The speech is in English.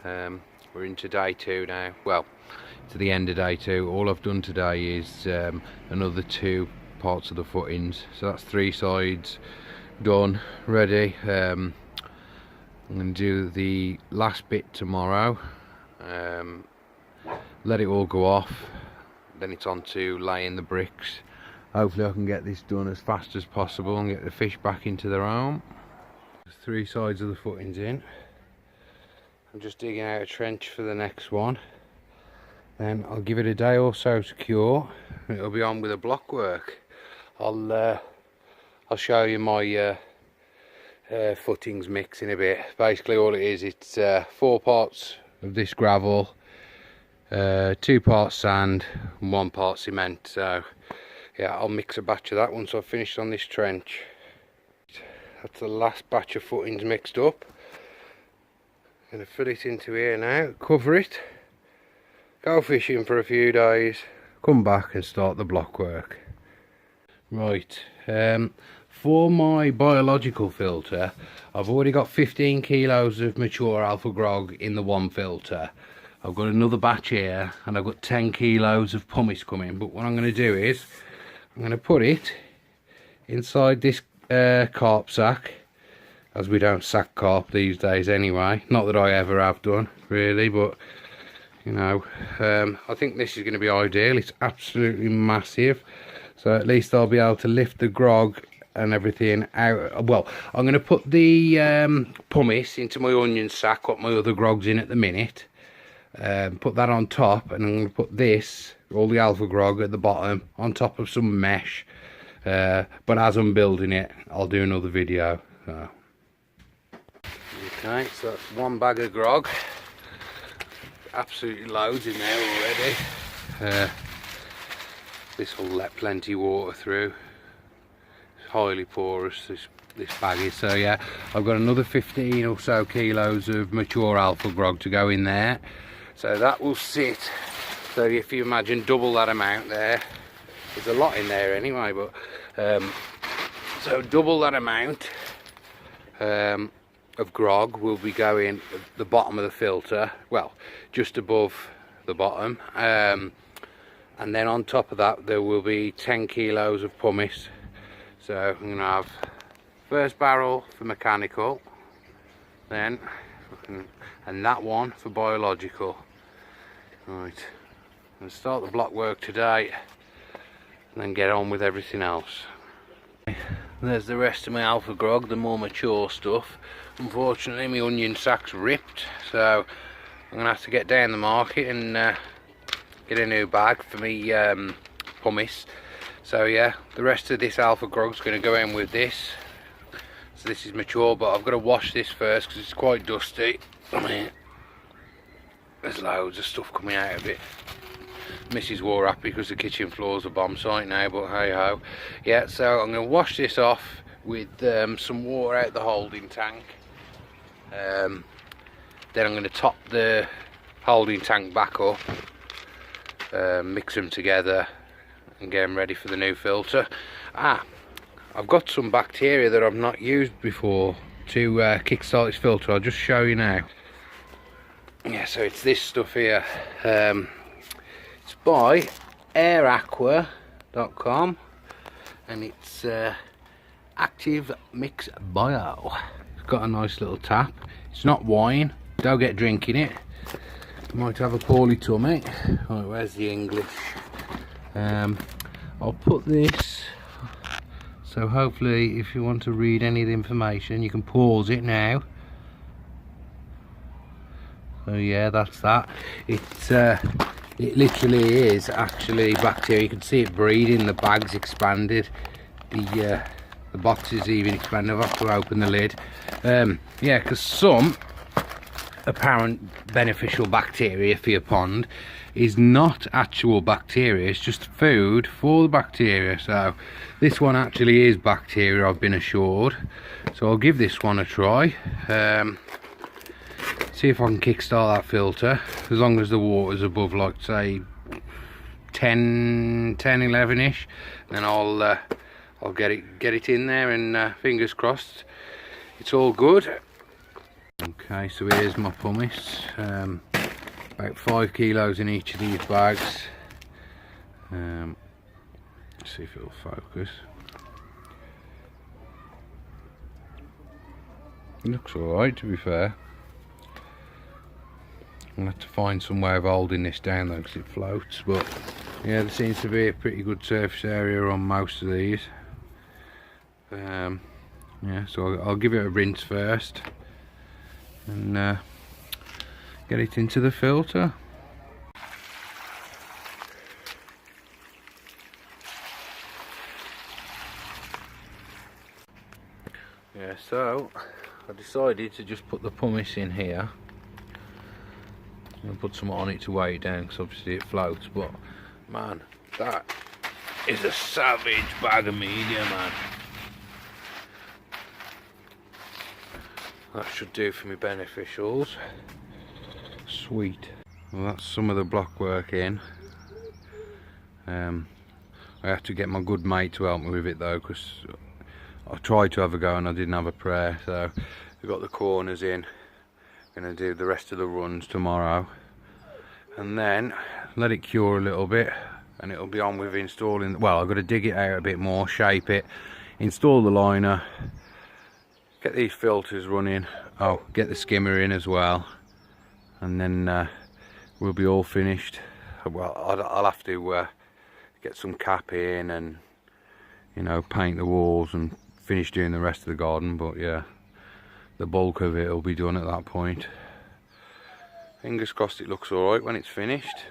We're into day 2 now. Well, to the end of day 2. All I've done today is another 2 parts of the footings, so that's 3 sides done, ready. I'm going to do the last bit tomorrow, let it all go off, then it's on to laying the bricks. Hopefully I can get this done as fast as possible and get the fish back into their home. 3 sides of the footings in. I'm just digging out a trench for the next one. Then I'll give it a day or so to cure. It'll be on with the block work. I'll show you my footings mix in a bit. Basically all it is, it's 4 parts of this gravel, 2 parts sand and 1 part cement. So yeah, I'll mix a batch of that once I've finished on this trench. That's the last batch of footings mixed up. I'm going to fill it into here now, cover it, go fishing for a few days, come back and start the block work. Right, for my biological filter, I've already got 15 kilos of mature alpha grog in the one filter. I've got another batch here and I've got 10 kilos of pumice coming, but what I'm going to do is I'm going to put it inside this carp sack, as we don't sack carp these days anyway. Not that I ever have done really, but you know, I think this is going to be ideal. It's absolutely massive, so at least I'll be able to lift the grog and everything out. Well, I'm going to put the pumice into my onion sack, got my other grogs in at the minute, put that on top, and I'm going to put this, all the alpha grog at the bottom, on top of some mesh. But as I'm building it, I'll do another video. So. Okay, so that's 1 bag of grog. Absolutely loads in there already. This will let plenty of water through. It's highly porous, this bag is. So yeah, I've got another 15 or so kilos of mature alpha grog to go in there. So that will sit, so if you imagine double that amount there, there's a lot in there anyway, but so double that amount of grog will be going at the bottom of the filter, well, just above the bottom, and then on top of that there will be 10 kilos of pumice. So I'm going to have first barrel for mechanical, then and that one for biological. Right, I'm going to start the block work today and then get on with everything else. There's the rest of my alpha grog, the more mature stuff. Unfortunately my onion sack's ripped, so I'm going to have to get down the market and get a new bag for me pumice. So yeah, the rest of this alpha grog's going to go in with this. So this is mature, but I've got to wash this first because it's quite dusty. I mean, there's loads of stuff coming out of it. Mrs. wore happy because the kitchen floor's a bomb site now, but hey ho. Yeah, so I'm going to wash this off with some water out the holding tank. Then I'm going to top the holding tank back up, mix them together and get them ready for the new filter. I've got some bacteria that I've not used before to kickstart this filter. I'll just show you now. Yeah, so it's this stuff here. It's by airaqua.com and it's Active Mix Bio. It's got a nice little tap. It's not wine, don't get drinking it. You might have a poorly tummy. Right, where's the English? I'll put this, so hopefully if you want to read any of the information you can pause it now. So yeah, that's that. It literally is actually bacteria. You can see it breeding. The bag's expanded. The box is even expanded. I've have to open the lid. Yeah, because some apparent beneficial bacteria for your pond is not actual bacteria. It's just food for the bacteria. So this one actually is bacteria, I've been assured. So I'll give this one a try. See if I can kickstart that filter, as long as the water's above, like say 10-11 ish, then I'll get it in there, and fingers crossed it's all good. Okay. Okay, so here's my pumice. About 5 kilos in each of these bags. Let's see if it'll focus. It looks alright, to be fair. I'll have to find some way of holding this down though, because it floats, but yeah, there seems to be a pretty good surface area on most of these. Yeah, so I'll give it a rinse first and get it into the filter. Yeah, so I decided to just put the pumice in here. I'm going to put some on it to weigh it down, because obviously it floats, but man, that is a savage bag of media, man. That should do for me beneficials. Sweet. Well, that's some of the block work in. I have to get my good mate to help me with it though, because I tried to have a go and I didn't have a prayer. So we've got the corners in. Going to do the rest of the runs tomorrow, and then let it cure a little bit, and it'll be on with installing. Well, I've got to dig it out a bit more, shape it, install the liner, get these filters running, oh, get the skimmer in as well, and then we'll be all finished. Well, I'll have to get some cap in and, you know, paint the walls and finish doing the rest of the garden, but yeah, the bulk of it will be done at that point. Fingers crossed it looks alright when it's finished.